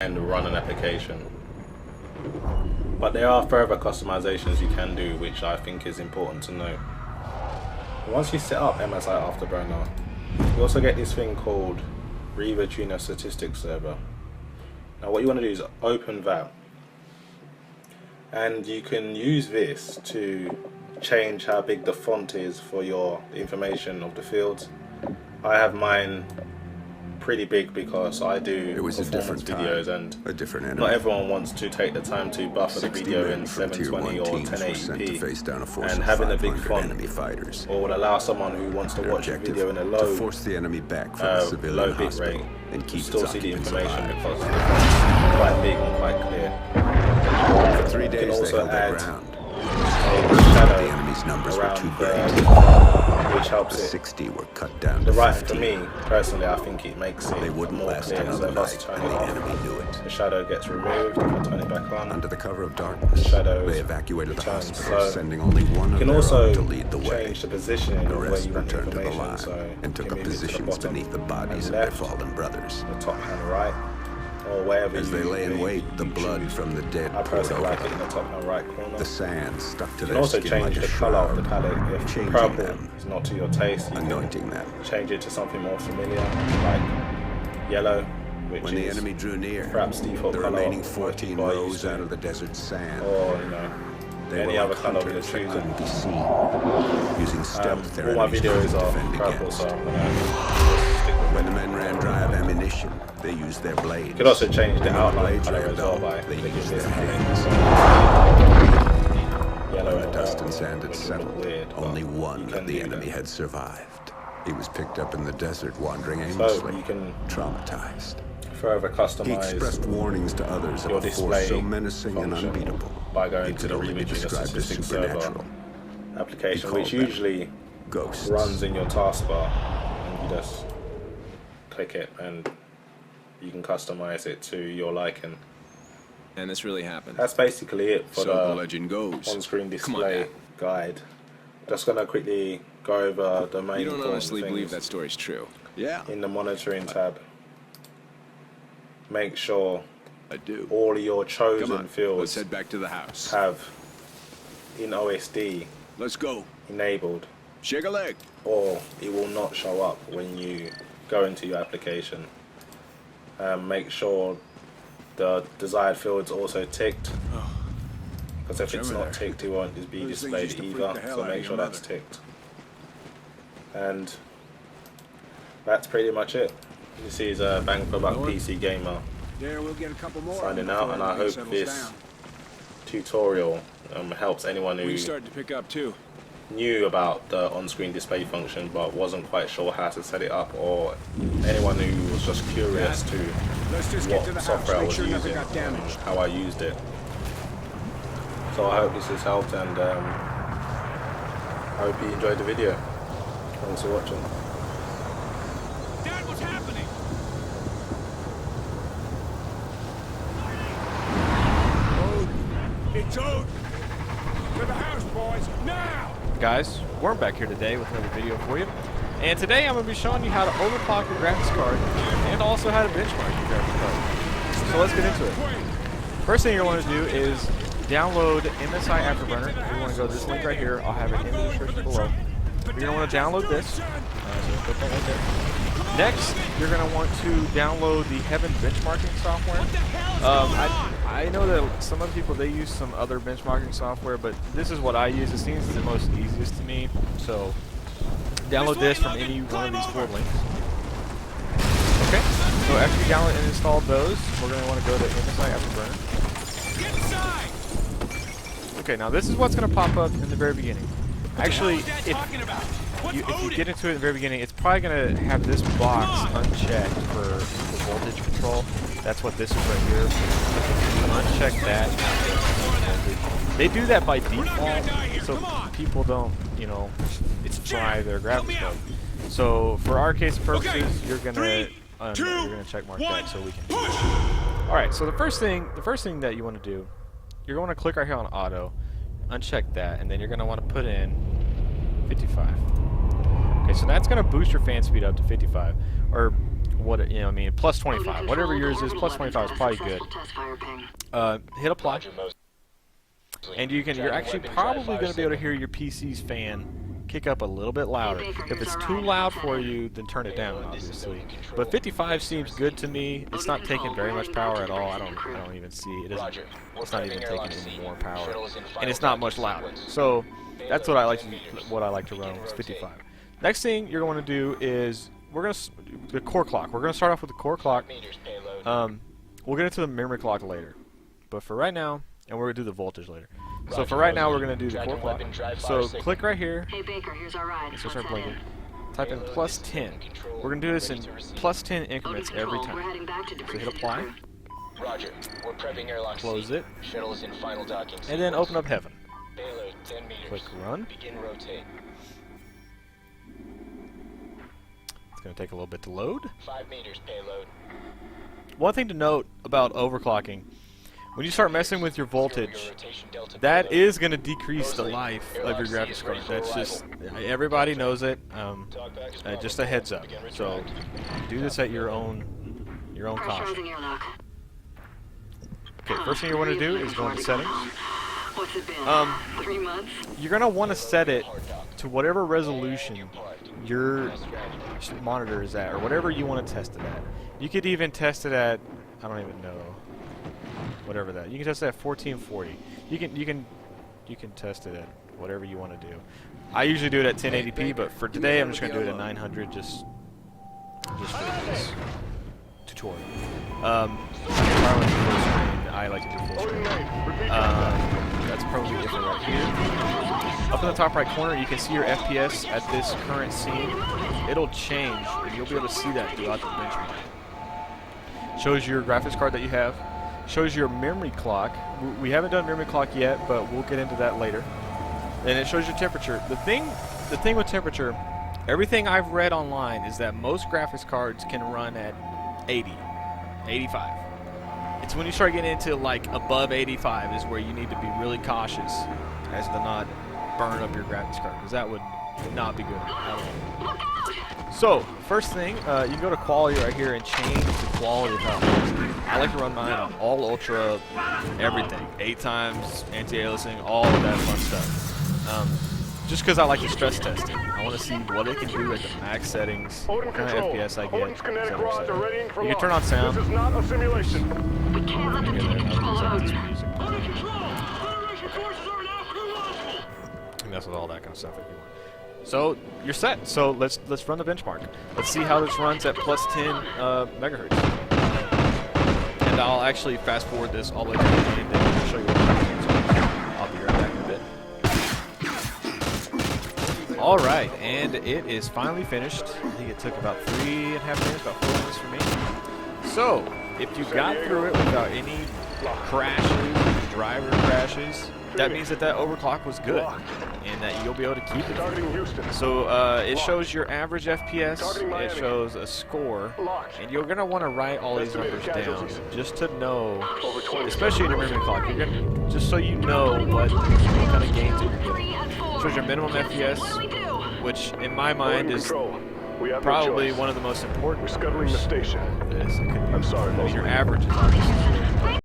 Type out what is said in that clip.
and run an application. But there are further customizations you can do, which I think is important to know. Once you set up MSI Afterburner, you also get this thing called Reaver Tuner Statistics Server. Now what you want to do is open that, and you can use this to change how big the font is for the information of the fields. I have mine pretty big because I do performance videos, and not everyone wants to take the time to buffer the video in 720 or 1080p, and having a big font or would allow someone who wants to watch a video in a low bit rate to still see the information because the font is quite big and quite clear. For 3 days you can also they held add their ground. shadow The enemy's numbers were too great. which helps The it. 60 were cut down The to writing for 15. me, personally, I think it makes it They wouldn't more last clear. So another if I was night, to turn and it the off, enemy knew it. the shadow gets removed. If I turn it back on, Under the cover of darkness, shadows they evacuated the returns. hospital, So sending only one you of can their also own to lead the way. change the positioning The of where rest you want the returned to the information. line So and took you up can move it to the positions bottom beneath the bodies and of their left, fallen brothers. the top hand right, or wherever As they lay in wait, the blood choose. from the dead I poured personally over like it in them. the top hand right corner. The sand stuck to You can their also skin change like a the colour of the shroud, palette. If changing purple them, is not to your taste, you anointing can them. change it to something more familiar, like yellow, which When the is enemy drew near, perhaps default the colour remaining of 14 what you rose used to, out of the desert sand. or They any were other like colour you're hunters that choosing. couldn't be seen, using stealth their All my enemies videos couldn't are defend purple, against. so I'm gonna stick with When the men ran dry of ammunition, they used their blades. You could also change the When outline blades colour ran as well dull, by they clicking used this their palette. hands. Yellow When the or dust purple, and sand had which would settled, look weird, but only you one can of the do enemy that. had survived. He was picked up in the desert, wandering So aimlessly, you can traumatized. further He customize expressed warnings to others of your a force display so menacing and function unbeatable, by going it to could the only be Reaver Tuner described as Statistics Server supernatural. application, He which called them usually Ghosts. runs in your taskbar, and you just click it and you can customize it to your liking. And this really happened. That's basically it for So the the legend goes. on-screen Come on, display Dad. guide. Just gonna quickly go over the main You don't important honestly believe that things story's true? Yeah, in the monitoring tab. Make sure I do. all of your chosen Come on, let's fields head back to the house. have in OSD Let's go. enabled, Shake a leg. or it will not show up when you go into your application. Make sure the desired fields also ticked, because if it's Jimmy not there. ticked, it won't be Those things displayed used to freak either. the hell So out of make sure your that's mother. ticked. And that's pretty much it. This is Bang for Buck PC Gamer Yeah, we'll get a couple more. signing out, and I hope this tutorial helps anyone who We started to pick up too. knew about the on-screen display function but wasn't quite sure how to set it up, or anyone who was just curious to Let's just get to the what house. software I Make was sure nothing using got damaged. and how I used it. So I hope this has helped, and I hope you enjoyed the video. Thanks for watching. Dad, what's happening? It's Odin. To the house, boys, now! Guys, Worm back here today with another video for you. And today I'm going to be showing you how to overclock your graphics card and also how to benchmark your graphics card. So let's get into it. First thing you're going to do is download MSI Afterburner. You want to go to this link right here. I'll have it in the description below. You're going to want to download this. So put that right there. Next, you're going to want to download the Heaven benchmarking software. I know that some other people, they use some other benchmarking software, but this is what I use. It seems the most easiest to me. So download this from any one of these 4 links. Okay, so after you download and install those, we're going to want to go to MSI Afterburner. Get inside! Okay, now this is what's going to pop up in the very beginning. Actually, What's Dad talking about? What's if you Odin? get into it in the very beginning, it's probably going to have this box unchecked for the voltage control. That's what this is right here. Uncheck that. They do that by default, so people don't, it's dry their graphics card. So for our case purposes, you're gonna check mark that so we can. All right. So the first thing that you want to do, you're going to click right here on auto, uncheck that, and then you're going to want to put in 55. Okay, so that's going to boost your fan speed up to 55. Or what, you know, I mean, plus 25. Whatever yours is, plus 25 is probably good. Hit apply. And you're actually probably going to be able to hear your PC's fan kick up a little bit louder. If it's too loud for you, then turn it down, obviously. But 55 seems good to me. It's not taking very much power at all. I don't even see it. It's not even taking any more power, and it's not much louder. So that's what I like to run. It's 55. Next thing you're going to do is the core clock. We're going to start off with the core clock. We'll get into the memory clock later, but for right now, and we're going to do the voltage later. So for right now, we're going to do the core clock. So click right here. Hey Baker, here's our ride. Let's start blinking. Type in plus 10. We're going to do this in plus 10 increments every time. So hit apply. Roger. We're prepping airlock. Close it. Shuttle is in final docking. And then open up Heaven. Payload 10 meters. Click run. Begin rotate. It's going to take a little bit to load. 5 meters payload. One thing to note about overclocking, when you start messing with your voltage, that is going to decrease the life of your graphics card. That's just, everybody knows it. Just a heads up. So do this at your own caution. Okay, first thing you want to do is go into settings. What's it been? 3 months? You're going to want to set it to whatever resolution your monitor is at, or whatever you want to test it at. You could even test it at, I don't even know, whatever that. You can test it at 1440. You can test it at whatever you want to do. I usually do it at 1080p, but for today I'm just going to do it at 900 just for this tutorial. I like to do full screen. That's probably different right here. Up in the top right corner, you can see your FPS at this current scene. It'll change, and you'll be able to see that throughout the benchmark. Shows your graphics card that you have. Shows your memory clock. We haven't done memory clock yet, but we'll get into that later. And it shows your temperature. The thing with temperature, everything I've read online is that most graphics cards can run at 80, 85. It's when you start getting into like above 85 is where you need to be really cautious as to not burn up your graphics card, because that would not be good at all. So first thing, you can go to quality right here and change the quality of how it looks. I like to run mine on all ultra, everything, 8 times, anti-aliasing, all of that fun stuff. Just because I like to stress test it. I want to see what it can do at the max settings, what kind of FPS I get, etc. You can turn on sound. This is not a simulation. We can't let them take control out. And that's with all that kind of stuff if you want. So you're set. So let's run the benchmark. Let's see how this runs at plus 10 megahertz. And I'll actually fast forward this all the way to the end and show you what happens. So I'll be right back in a bit. All right, and it is finally finished. I think it took about 3.5 minutes, about 4 minutes for me. So if you got through it without any crashes, driver crashes, that means that overclock was good, and that you'll be able to keep it. So it shows your average FPS, it shows a score, and you're going to want to write all these numbers down just to know, especially in your memory clock, you're gonna, just so you know what kind of gains you're getting. It shows your minimum FPS, which in my mind is probably one of the most important numbers. Scuttling the station. I'm sorry, your average is obviously